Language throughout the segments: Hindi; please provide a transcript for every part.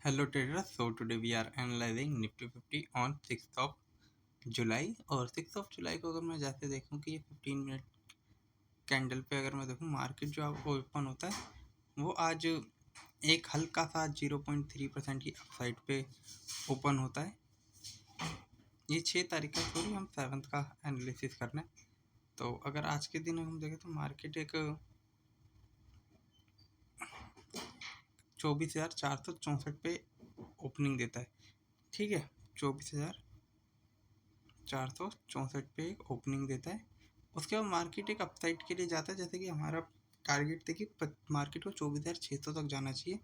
Hello traders, so today we are analyzing Nifty 50 on 6th of जुलाई। और 6th ऑफ जुलाई को अगर मैं जैसे देखूं कि ये 15 मिनट कैंडल पे अगर मैं देखूं मार्केट जो आपको ओपन होता है वो आज एक हल्का सा 0.3% की अपसाइड पे ओपन होता है। ये 6 तारीख का, सॉरी हम 7th का एनालिसिस करना है। तो अगर आज के दिन हम देखें तो मार्केट एक 24,464 पे ओपनिंग देता है। ठीक है, 24,464 पे एक ओपनिंग देता है। उसके बाद मार्केट एक अपसाइड के लिए जाता है, जैसे कि हमारा टारगेट था कि मार्केट को 24,600 तक जाना चाहिए,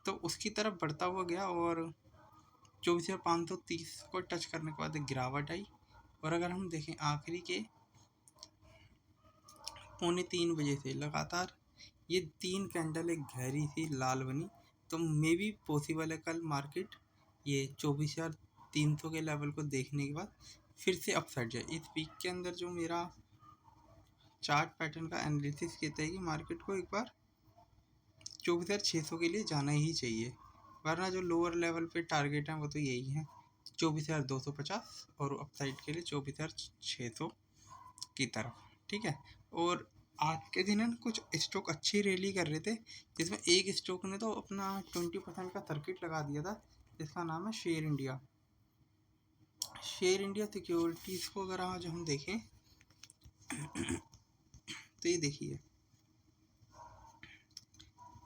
तो उसकी तरफ बढ़ता हुआ गया और 24,530 को टच करने के बाद एक गिरावट आई। और अगर हम देखें आखिरी के 2:45 से लगातार ये 3 कैंडल एक गहरी सी लाल बनी, तो मे बी पॉसिबल है कल मार्केट ये 24,300 के लेवल को देखने के बाद फिर से अपसाइड जाए। इस वीक के अंदर जो मेरा चार्ट पैटर्न का एनालिसिस कहता है कि मार्केट को एक बार 24,600 के लिए जाना ही चाहिए, वरना जो लोअर लेवल पे टारगेट है वो तो यही है 24,250 और अपसाइड के लिए 24,600 की तरफ। ठीक है, और आज के दिन है ना कुछ स्टॉक अच्छी रैली कर रहे थे, जिसमें एक स्टॉक ने तो अपना 20% का सर्किट लगा दिया था, जिसका नाम है share India. Share India securities को अगर आज हम देखें तो ये देखिए,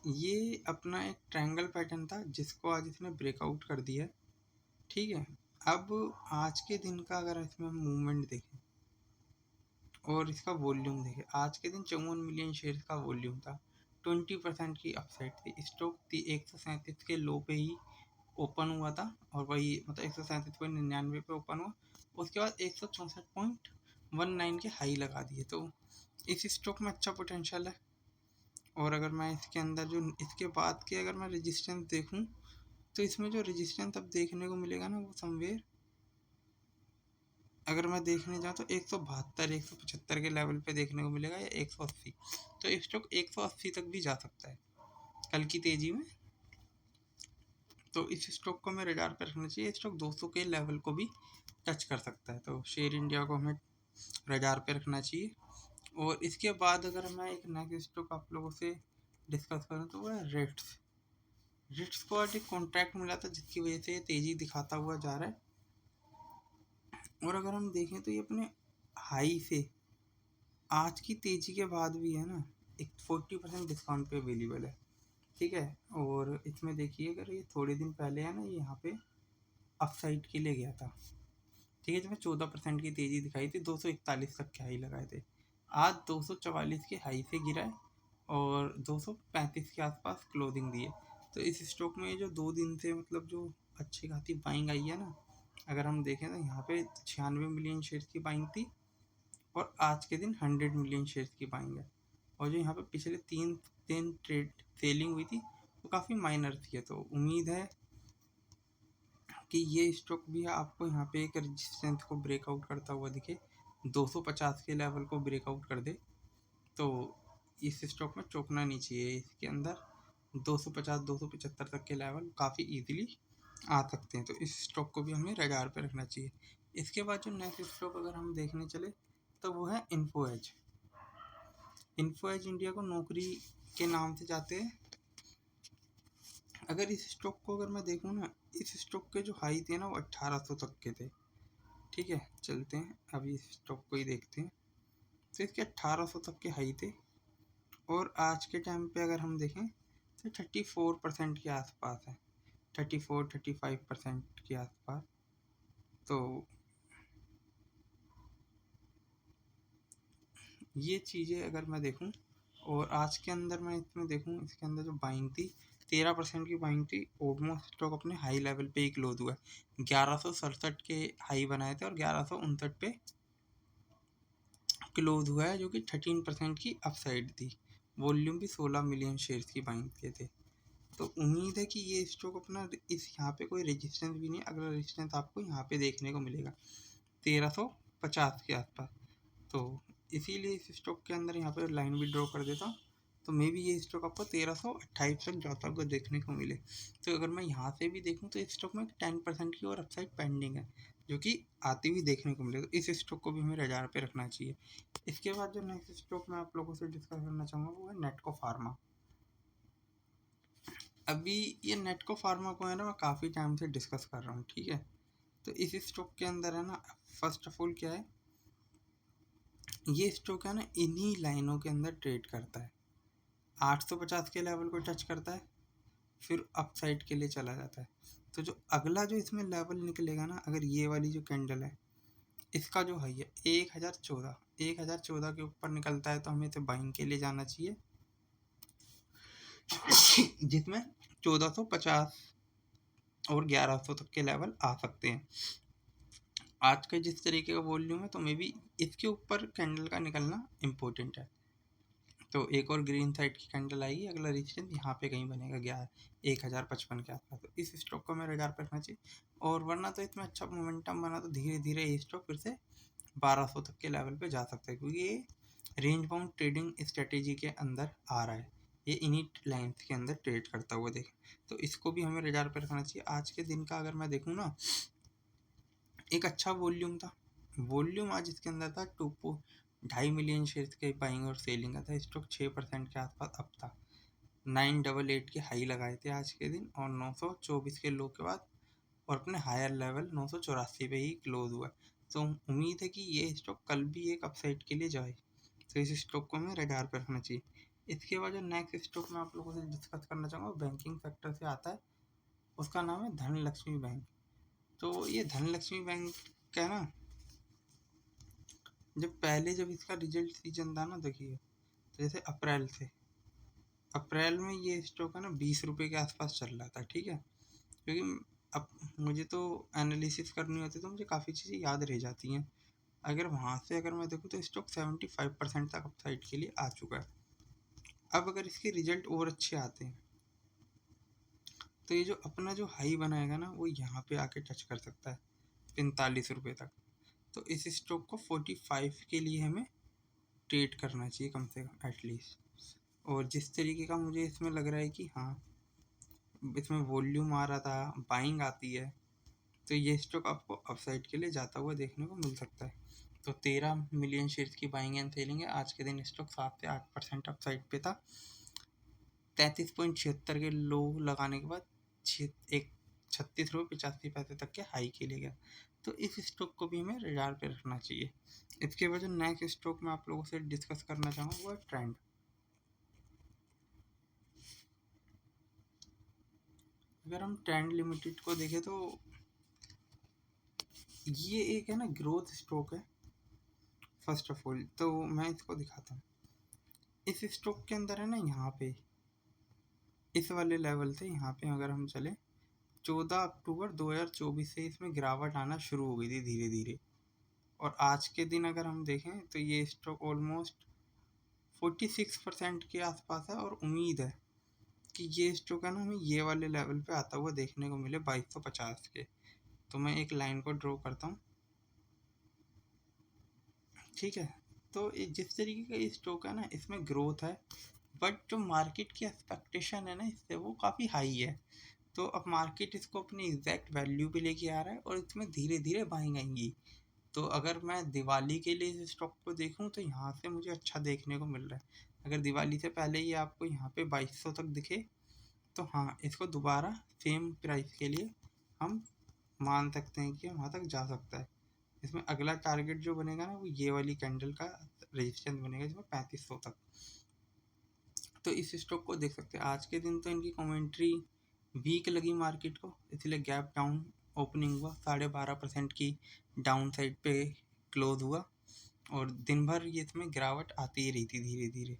ये अपना एक ट्रायंगल पैटर्न था जिसको आज इसने ब्रेकआउट कर दिया है। ठीक है, अब आज के दिन का अगर इसमें मूवमेंट देखें और इसका वॉल्यूम देखें, आज के दिन 54 मिलियन शेयर का वॉल्यूम था, 20% की अपसाइड थी। स्टॉक 137 के लो पे ही ओपन हुआ था और वही मतलब 137.99 पे ओपन हुआ। उसके बाद 164.19 के हाई लगा दिए, तो इस स्टॉक में अच्छा पोटेंशियल है। और अगर मैं इसके अंदर जो इसके बाद के अगर मैं रेजिस्टेंस देखूं तो इसमें जो रेजिस्टेंस अब देखने को मिलेगा ना वो समवेयर, अगर मैं देखने जाऊँ तो 172 175 के लेवल पे देखने को मिलेगा या 180। तो स्टॉक 180 तक भी जा सकता है कल की तेज़ी में। तो इस स्टॉक को हमें रडार पर रखना चाहिए। स्टॉक 200 के लेवल को भी टच कर सकता है, तो शेयर इंडिया को हमें रडार पे रखना चाहिए। और इसके बाद अगर मैं एक नेक्स्ट स्टॉक आप लोगों से डिस्कस करूँ तो वो है रिट्स। रिट्स को आज एक कॉन्ट्रैक्ट मिला था जिसकी वजह से ये तेज़ी दिखाता हुआ जा रहा है। और अगर हम देखें तो ये अपने हाई से आज की तेज़ी के बाद भी है ना एक 40% डिस्काउंट पे अवेलेबल है। ठीक है, और इसमें देखिए अगर ये थोड़े दिन पहले है ना ये यहाँ पे अपसाइड के लिए गया था। ठीक है, जिसमें 14% की तेज़ी दिखाई थी, 241 तक के हाई लगाए थे। आज 244 के हाई से गिरा है और 235 के आसपास क्लोजिंग दी है। तो इस स्टॉक में जो 2 दिन से मतलब जो अच्छी खासी बाइंग आई है ना, अगर हम देखें तो यहाँ पे 96 मिलियन शेयर्स की बाइंग थी और आज के दिन 100 मिलियन शेयर्स की बाइंग है। और जो यहाँ पे पिछले 3 दिन ट्रेड सेलिंग हुई थी वो काफ़ी माइनर थी, तो उम्मीद है कि ये स्टॉक भी आपको यहाँ पे एक रेजिस्टेंस को ब्रेकआउट करता हुआ दिखे, 250 के लेवल को ब्रेकआउट कर दे, तो इस स्टॉक में चौंकना नहीं चाहिए। इसके अंदर 250 275 तक के लेवल काफ़ी इजीली आ सकते हैं, तो इस स्टॉक को भी हमें रडार पे रखना चाहिए। इसके बाद जो नेक्स्ट स्टॉक अगर हम देखने चले तो वो है Info Edge. Info Edge India को नौकरी के नाम से जाते हैं। अगर इस स्टॉक को अगर मैं देखूँ ना, इस स्टॉक के जो हाई थे ना वो 1800 तक के थे। ठीक है, चलते हैं अभी इस स्टॉक को ही देखते हैं। तो इसके 1800 तक के हाई थे और आज के टाइम पे अगर हम देखें तो 34% के आसपास है, 34-35% के आसपास। तो ये चीज़ें अगर मैं देखूं और आज के अंदर मैं इसमें देखूं, इसके अंदर जो बाइंग थी 13% की बाइंग थी। ऑलमोस्ट स्टॉक अपने हाई लेवल पे ही क्लोज हुआ है, 1167 के हाई बनाए थे और 1159 पे क्लोज हुआ है, जो कि 13% की अपसाइड थी। वॉल्यूम भी 16 मिलियन शेयर्स की बाइंग के थे। तो उम्मीद है कि ये स्टॉक अपना इस यहाँ पे कोई रेजिस्टेंस भी नहीं, अगला रेजिस्टेंस आपको यहाँ पे देखने को मिलेगा 1350 के आसपास। तो इसीलिए इस स्टॉक के अंदर यहाँ पे लाइन भी ड्रॉ कर देता हूँ तो मे भी ये स्टॉक आपको 1328 तक जाता हुआ देखने को मिले। तो अगर मैं यहाँ से भी देखूँ तो इस स्टॉक में 10% की और अपसाइड पेंडिंग है, जो कि आती हुई देखने को मिले। तो इस स्टॉक को भी हमें रडार पे रखना चाहिए। इसके बाद जो नेक्स्ट स्टॉक मैं आप लोगों से डिस्कस करना चाहूँगा वो है नेटको फार्मा। अभी ये नेटको फार्मा को है ना, मैं काफ़ी टाइम से डिस्कस कर रहा हूँ, ठीक है। तो इस स्टॉक के अंदर है ना, फर्स्ट ऑफ ऑल क्या है, ये स्टॉक है ना इन्हीं लाइनों के अंदर ट्रेड करता है। 850 के लेवल को टच करता है, फिर अपसाइड के लिए चला जाता है। तो जो अगला जो इसमें लेवल निकलेगा ना, अगर ये वाली जो कैंडल है, इसका जो हाई है 1014 के ऊपर निकलता है तो हमें इसे बाइंग के लिए जाना चाहिए, जिसमें 1450 और 1100 तक के लेवल आ सकते हैं। आज का जिस तरीके का वॉल्यूम है, तो मे बी इसके ऊपर कैंडल का निकलना इम्पोर्टेंट है। तो एक और ग्रीन साइड की कैंडल आएगी, अगला रेजिस्टेंस यहाँ पे कहीं बनेगा 1055 के आसपास। तो इस स्टॉक को मेरे रडार पर रखना चाहिए। और वरना तो इसमें अच्छा मोमेंटम बना तो धीरे धीरे ये स्टॉक फिर से 1200 तक के लेवल पे जा सकता है, क्योंकि ये रेंज बाउंड ट्रेडिंग स्ट्रेटेजी के अंदर आ रहा है। ये इन्हीं लाइन्स के अंदर ट्रेड करता हुआ देखें, तो इसको भी हमें रडार पर रखना चाहिए। आज के दिन का अगर मैं देखूँ ना, एक अच्छा वॉल्यूम था। वॉल्यूम आज इसके अंदर था 2.5 मिलियन शेयर्स के बाइंग और सेलिंग का था। स्टॉक 6% के आसपास अप था। 988 के हाई लगाए थे आज के दिन, और 924 के लो के बाद और अपने हायर लेवल 984 पे ही क्लोज हुआ। तो उम्मीद है कि ये स्टॉक कल भी एक अपसाइड के लिए जाए, तो इस स्टॉक को हमें रडार पर रखना चाहिए। इसके बाद जो नेक्स्ट स्टॉक मैं आप लोगों से डिस्कस करना चाहूँगा, बैंकिंग सेक्टर से आता है, उसका नाम है धनलक्ष्मी बैंक। तो ये धनलक्ष्मी बैंक का है ना, जब इसका रिजल्ट सीजन था ना, देखिए, तो जैसे अप्रैल में ये स्टॉक है ना 20 रुपये के आसपास चल रहा था, ठीक है। क्योंकि अब मुझे तो एनालिसिस करनी होती है, तो मुझे काफ़ी चीज़ें याद रह जाती हैं। अगर वहाँ से अगर मैं देखूँ तो स्टॉक 75% तक अपसाइड के लिए आ चुका है। अब अगर इसके रिजल्ट और अच्छे आते हैं तो ये जो अपना जो हाई बनाएगा ना, वो यहाँ पे आके टच कर सकता है 45 रुपये तक। तो इस स्टॉक को 45 के लिए हमें ट्रेड करना चाहिए कम से कम एटलीस्ट। और जिस तरीके का मुझे इसमें लग रहा है कि हाँ, इसमें वॉल्यूम आ रहा था, बाइंग आती है, तो ये स्टॉक आपको अपसाइड के लिए जाता हुआ देखने को मिल सकता है। तो 13 मिलियन शेयर्स की बाइंग एंड सेलिंग है। आज के दिन स्टॉक 7 से 8% अपसाइड पे था। 33.76 के लो लगाने के बाद एक 36 रुपये 85 पैसे तक के हाई के लिए गया। तो इस स्टॉक को भी हमें रडार पे रखना चाहिए। इसके वजह नेक्स्ट स्टॉक में आप लोगों से डिस्कस करना चाहूँगा वो है ट्रेंड। अगर हम ट्रेंड लिमिटेड को देखें तो ये एक है ना ग्रोथ स्टॉक है। फर्स्ट ऑफ ऑल तो मैं इसको दिखाता हूँ। इस स्टॉक के अंदर है ना, यहाँ पे इस वाले लेवल से यहाँ पे अगर हम चले, 14 अक्टूबर 2024 से इसमें गिरावट आना शुरू हो गई थी धीरे धीरे। और आज के दिन अगर हम देखें तो ये स्टॉक ऑलमोस्ट 46% के आसपास है, और उम्मीद है कि ये स्टॉक है ना हमें ये वाले लेवल पे आता हुआ देखने को मिले 2250 के। तो मैं एक लाइन को ड्रॉ करता हूँ, ठीक है। तो जिस तरीके का ये स्टॉक है ना, इसमें ग्रोथ है, बट जो मार्केट की एक्सपेक्टेशन है ना इससे, वो काफ़ी हाई है। तो अब मार्केट इसको अपनी एग्जैक्ट वैल्यू पे लेके आ रहा है, और इसमें धीरे धीरे बाइंग आएंगी। तो अगर मैं दिवाली के लिए इस स्टॉक को देखूं तो यहाँ से मुझे अच्छा देखने को मिल रहा है। अगर दिवाली से पहले ही आपको यहाँ पे 2200 तक दिखे, तो हाँ, इसको दोबारा सेम प्राइस के लिए हम मान सकते हैं कि वहाँ तक जा सकता है। इसमें अगला टारगेट जो बनेगा ना, वो ये वाली कैंडल का रेजिस्टेंस बनेगा, जिसमें 3500 तक। तो इस स्टॉक को देख सकते हैं। आज के दिन तो इनकी कमेंट्री वीक लगी मार्केट को, इसलिए गैप डाउन ओपनिंग हुआ, 12.5% की डाउन साइड पे क्लोज हुआ, और दिन भर ये इसमें गिरावट आती ही रही थी धीरे धीरे।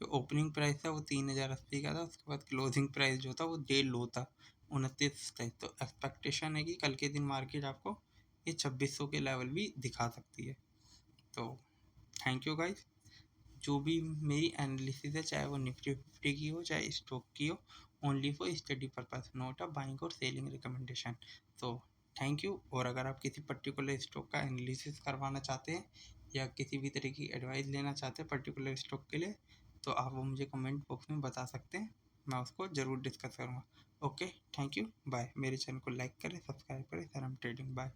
जो ओपनिंग प्राइस था वो 3080 का था, उसके बाद क्लोजिंग प्राइस जो था वो डे लो था 29 था। तो एक्सपेक्टेशन है कि कल के दिन मार्केट आपको ये 2600 के लेवल भी दिखा सकती है। तो थैंक यू गाइज। जो भी मेरी एनालिसिस है, चाहे वो निफ्टी 50 की हो, चाहे स्टॉक की हो, only for study purpose, not a buying और सेलिंग रिकमेंडेशन। तो थैंक यू। और अगर आप किसी पर्टिकुलर स्टॉक का एनालिसिस करवाना चाहते हैं, या किसी भी तरह की एडवाइस लेना चाहते हैं पर्टिकुलर स्टॉक के लिए, तो आप वो मुझे कमेंट बॉक्स में बता सकते हैं, मैं उसको ज़रूर डिस्कस करूँगा। Okay, thank you, bye. मेरे चैनल को लाइक करें, सब्सक्राइब करें, सरम ट्रेडिंग, बाय।